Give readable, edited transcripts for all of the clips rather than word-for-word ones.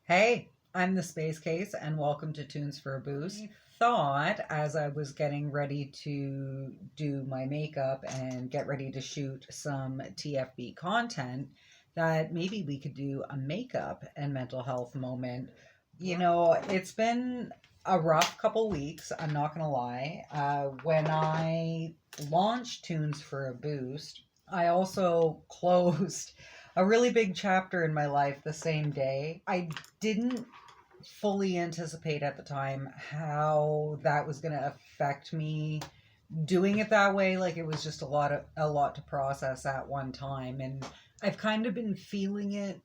Hey, I'm the Space Case, and welcome to Tunes for a Boost. I thought as I was getting ready to do my makeup and get ready to shoot some TFB content that maybe we could do a makeup and mental health moment. It's been a rough couple weeks, I'm not gonna lie. When I launched Tunes for a Boost, I also closed a really big chapter in my life the same day. I didn't fully anticipate at the time how that was going to affect me doing it that way. Like, it was just a lot to process at one time, and I've kind of been feeling it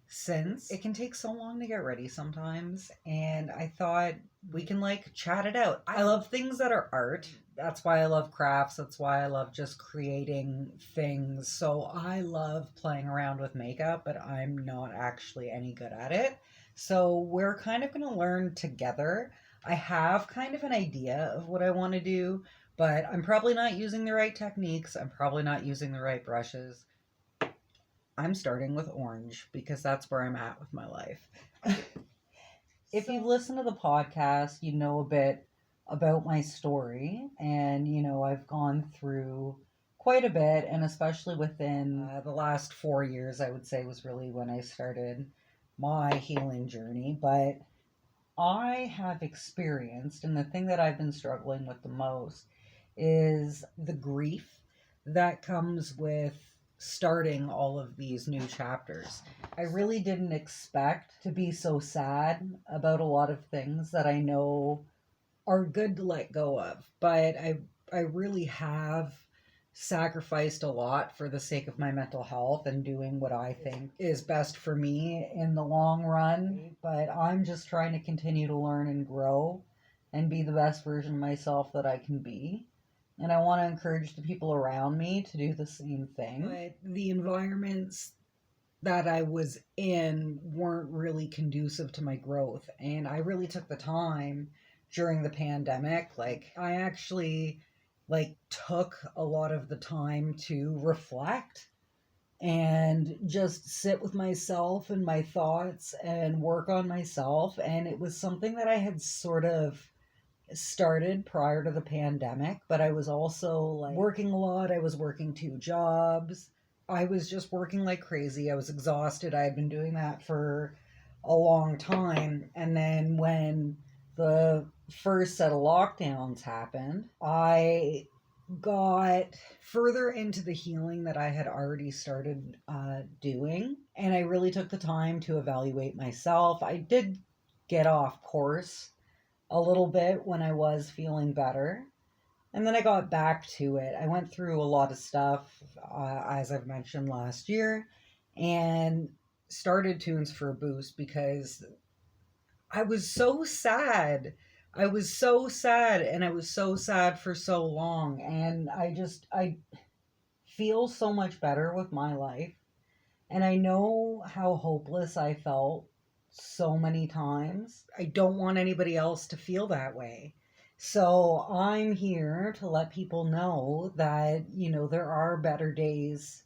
since. It can take so long to get ready sometimes, and I thought we can chat it out. I love things that are art. That's why I love crafts. That's why I love just creating things. So I love playing around with makeup, but I'm not actually any good at it. So we're kind of going to learn together. I have kind of an idea of what I want to do, but I'm probably not using the right techniques. I'm probably not using the right brushes. I'm starting with orange because that's where I'm at with my life. If you've listened to the podcast, you know a bit about my story, and I've gone through quite a bit, and especially within the last 4 years, I would say was really when I started my healing journey. But I have experienced, and the thing that I've been struggling with the most is the grief that comes with starting all of these new chapters. I really didn't expect to be so sad about a lot of things that I know are good to let go of, but I really have sacrificed a lot for the sake of my mental health and doing what I think is best for me in the long run. But I'm just trying to continue to learn and grow and be the best version of myself that I can be. And I want to encourage the people around me to do the same thing. But the environments that I was in weren't really conducive to my growth. And I really took the time during the pandemic. I actually took a lot of the time to reflect and just sit with myself and my thoughts and work on myself. And it was something that I had sort of started prior to the pandemic, but I was also working a lot. I was working 2 jobs. I was just working like crazy. I was exhausted. I had been doing that for a long time. And then when the first set of lockdowns happened, I got further into the healing that I had already started doing. And I really took the time to evaluate myself. I did get off course a little bit when I was feeling better. And then I got back to it. I went through a lot of stuff, as I've mentioned last year, and started Tunes for a Boost because I was so sad. I was so sad, and I was so sad for so long. And I feel so much better with my life. And I know how hopeless I felt so many times. I don't want anybody else to feel that way. So I'm here to let people know that, there are better days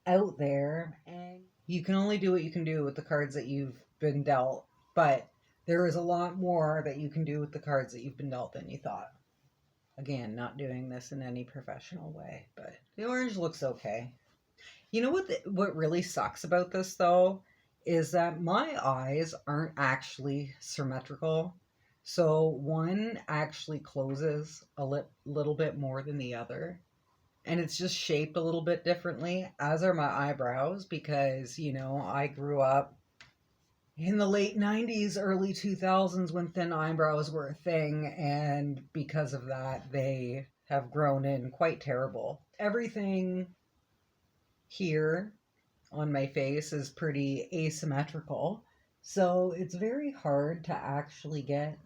out there, and you can only do what you can do with the cards that you've been dealt. But there is a lot more that you can do with the cards that you've been dealt than you thought. Again, not doing this in any professional way, but the orange looks okay. You know what really sucks about this though is that my eyes aren't actually symmetrical. So one actually closes a little bit more than the other. And it's just shaped a little bit differently, as are my eyebrows, because, I grew up in the late 90s, early 2000s when thin eyebrows were a thing. And because of that, they have grown in quite terrible. Everything here on my face is pretty asymmetrical. So it's very hard to actually get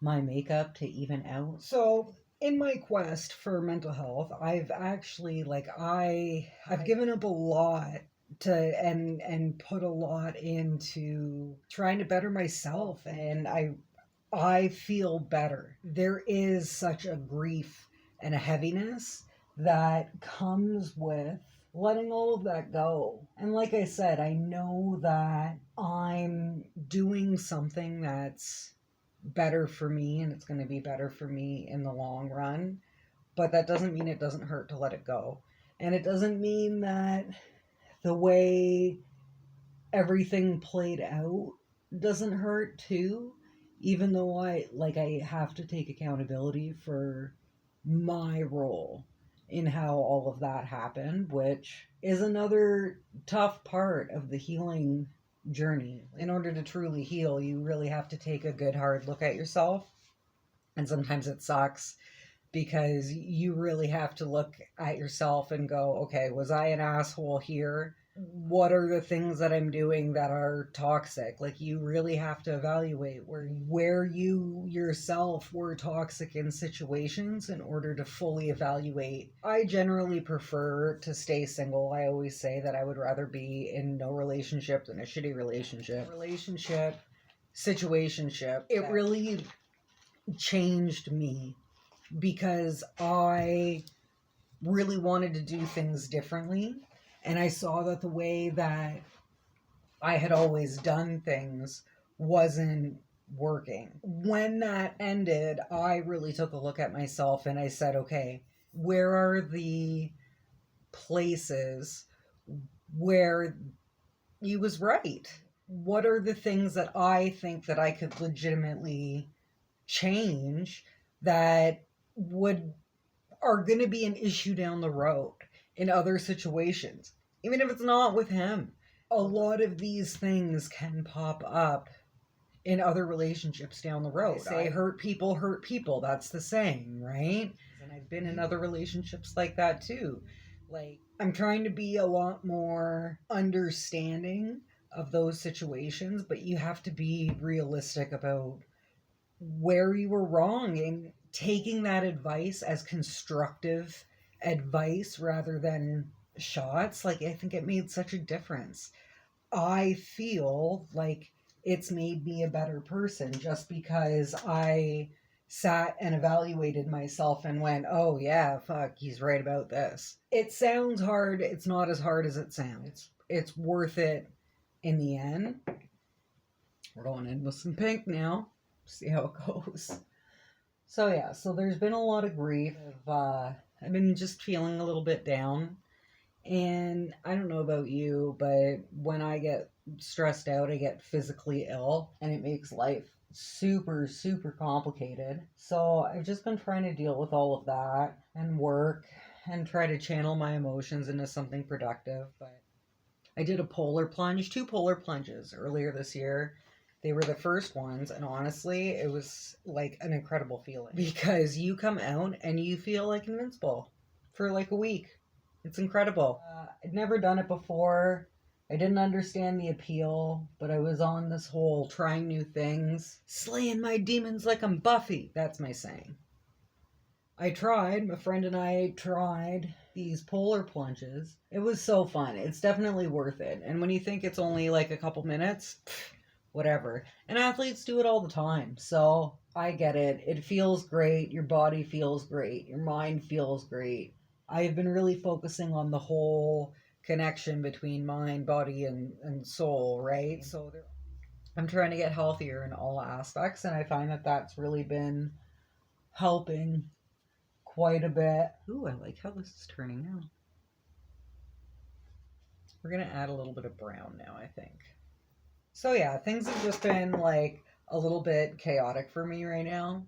my makeup to even out. So in my quest for mental health, I've actually I've given up a lot to and put a lot into trying to better myself, and I feel better. There is such a grief and a heaviness that comes with letting all of that go. And like I said, I know that I'm doing something that's better for me and it's going to be better for me in the long run. But that doesn't mean it doesn't hurt to let it go. And it doesn't mean that the way everything played out doesn't hurt too, even though I have to take accountability for my role in how all of that happened, which is another tough part of the healing journey. In order to truly heal, you really have to take a good hard look at yourself. And sometimes it sucks because you really have to look at yourself and go, okay, was I an asshole here? What are the things that I'm doing that are toxic? Like, you really have to evaluate where you yourself were toxic in situations in order to fully evaluate. I generally prefer to stay single. I always say that I would rather be in no relationship than a shitty relationship. Situationship. It really changed me because I really wanted to do things differently. And I saw that the way that I had always done things wasn't working. When that ended, I really took a look at myself and I said, okay, where are the places where he was right? What are the things that I think that I could legitimately change that are going to be an issue down the road in other situations, even if it's not with him? A lot of these things can pop up in other relationships down the road. I say hurt people. That's the saying, right? And I've been in other relationships like that too. Like, I'm trying to be a lot more understanding of those situations, but you have to be realistic about where you were wrong and taking that advice as constructive advice rather than shots. Like, I think it made such a difference. I feel like it's made me a better person just because I sat and evaluated myself and went, oh yeah, fuck, he's right about this. It sounds hard. It's not as hard as it sounds. It's worth it in the end. We're going in with some pink now. See how it goes. So yeah, so there's been a lot of grief. I've been just feeling a little bit down. And I don't know about you, but when I get stressed out, I get physically ill, and it makes life super, super complicated. So I've just been trying to deal with all of that and work and try to channel my emotions into something productive. But I did a polar plunge, 2 polar plunges earlier this year. They were the first ones, and honestly, it was like an incredible feeling because you come out and you feel like invincible for like a week. It's incredible. I'd never done it before. I didn't understand the appeal, but I was on this whole trying new things, slaying my demons like I'm Buffy. That's my saying. My friend and I tried these polar plunges. It was so fun. It's definitely worth it. And when you think it's only like a couple minutes, whatever. And athletes do it all the time. So I get it. It feels great. Your body feels great. Your mind feels great. I've been really focusing on the whole connection between mind, body, and soul, right? So I'm trying to get healthier in all aspects, and I find that that's really been helping quite a bit. Ooh, I like how this is turning now. We're going to add a little bit of brown now, I think. So yeah, things have just been like a little bit chaotic for me right now.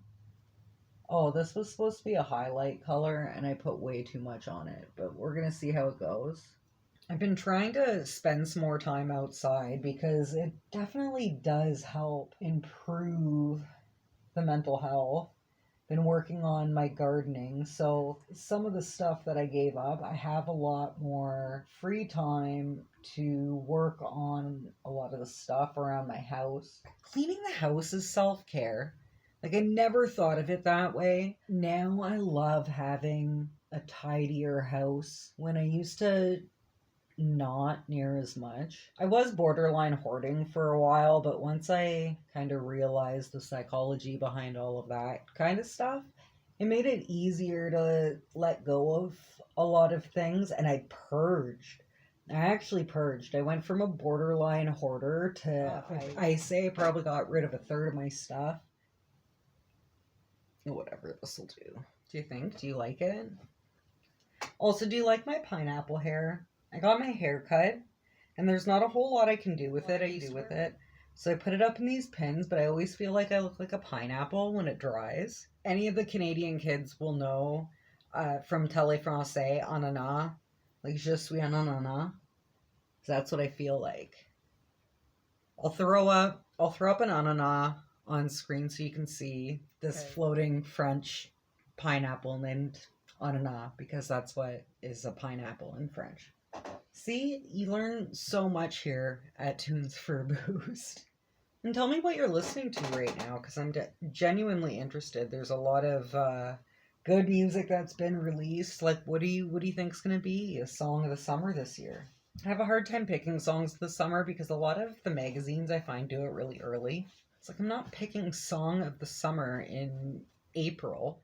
Oh, this was supposed to be a highlight color, and I put way too much on it, but we're going to see how it goes. I've been trying to spend some more time outside because it definitely does help improve the mental health. Been working on my gardening, so some of the stuff that I gave up, I have a lot more free time to work on a lot of the stuff around my house. Cleaning the house is self-care. Like, I never thought of it that way. Now I love having a tidier house. When I used to not near as much. I was borderline hoarding for a while, but once I kind of realized the psychology behind all of that kind of stuff, It made it easier to let go of a lot of things, and I purged. I actually purged. I went from a borderline hoarder to, I say I probably got rid of a third of my stuff. Whatever, this will do. Do you think? Do you like it? Also, do you like my pineapple hair? I got my hair cut, and there's not a whole lot I can do with it. So I put it up in these pins, but I always feel like I look like a pineapple when it dries. Any of the Canadian kids will know from Télé Français, ananas, like je suis un ananas. That's what I feel like. I'll throw up an ananas on screen so you can see this floating French pineapple named ananas, because that's what is a pineapple in French. See, you learn so much here at Tunes for a Boost. And tell me what you're listening to right now, because I'm genuinely interested. There's a lot of good music that's been released. Like, what do you think is going to be a song of the summer this year? I have a hard time picking songs this summer because a lot of the magazines I find do it really early. It's like I'm not picking song of the summer in April.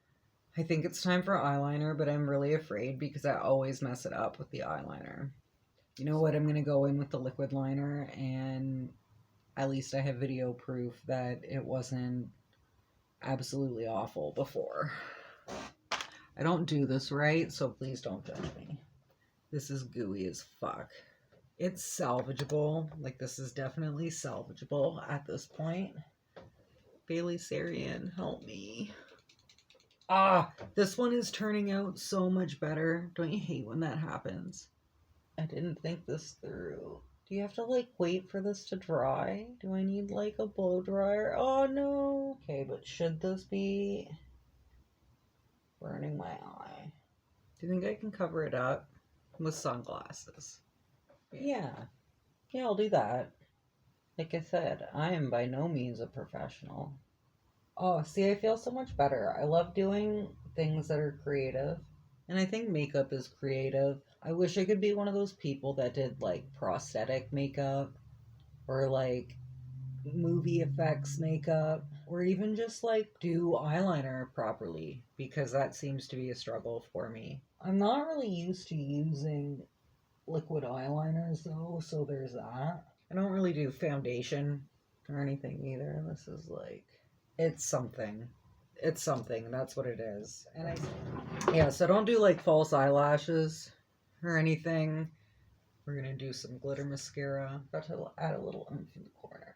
I think it's time for eyeliner, but I'm really afraid because I always mess it up with the eyeliner. You know what? I'm going to go in with the liquid liner, and at least I have video proof that it wasn't absolutely awful before. I don't do this right, so please don't judge me. This is gooey as fuck. It's salvageable. Like, this is definitely salvageable at this point. Bailey Sarian, help me. Ah, this one is turning out so much better. Don't you hate when that happens? I didn't think this through. Do you have to, like, wait for this to dry? Do I need, like, a blow dryer? Oh, no. Okay, but should this be burning my eye? Do you think I can cover it up with sunglasses? Yeah, I'll do that. Like I said, I am by no means a professional. Oh, see, I feel so much better. I love doing things that are creative. And I think makeup is creative. I wish I could be one of those people that did, like, prosthetic makeup, or, like, movie effects makeup, or even just, like, do eyeliner properly, because that seems to be a struggle for me. I'm not really used to using liquid eyeliners, though, so there's that. I don't really do foundation or anything either. This is like, it's something. It's something, that's what it is. And so I don't do, like, false eyelashes or anything. We're gonna do some glitter mascara. Got to add a little oomph in the corner.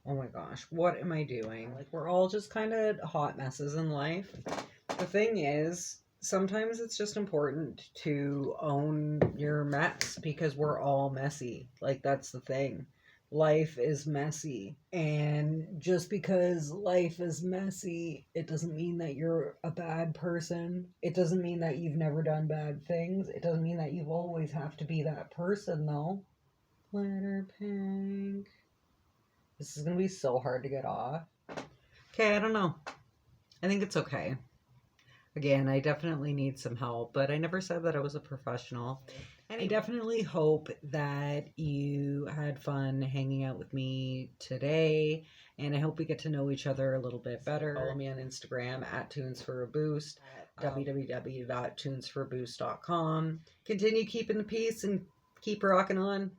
Oh my gosh, what am I doing? Like, we're all just kind of hot messes in life. The thing is, sometimes it's just important to own your mess, because we're all messy. Like, that's the thing. Life is messy. And just because life is messy, it doesn't mean that you're a bad person. It doesn't mean that you've never done bad things. It doesn't mean that you always have to be that person, though. Glitter pink. This is going to be so hard to get off. Okay, I don't know. I think it's okay. Again, I definitely need some help, but I never said that I was a professional. I definitely hope that you had fun hanging out with me today, and I hope we get to know each other a little bit better. Follow me on Instagram at Tunes for a Boost, www.tunesforaboost.com. Continue keeping the peace and keep rocking on.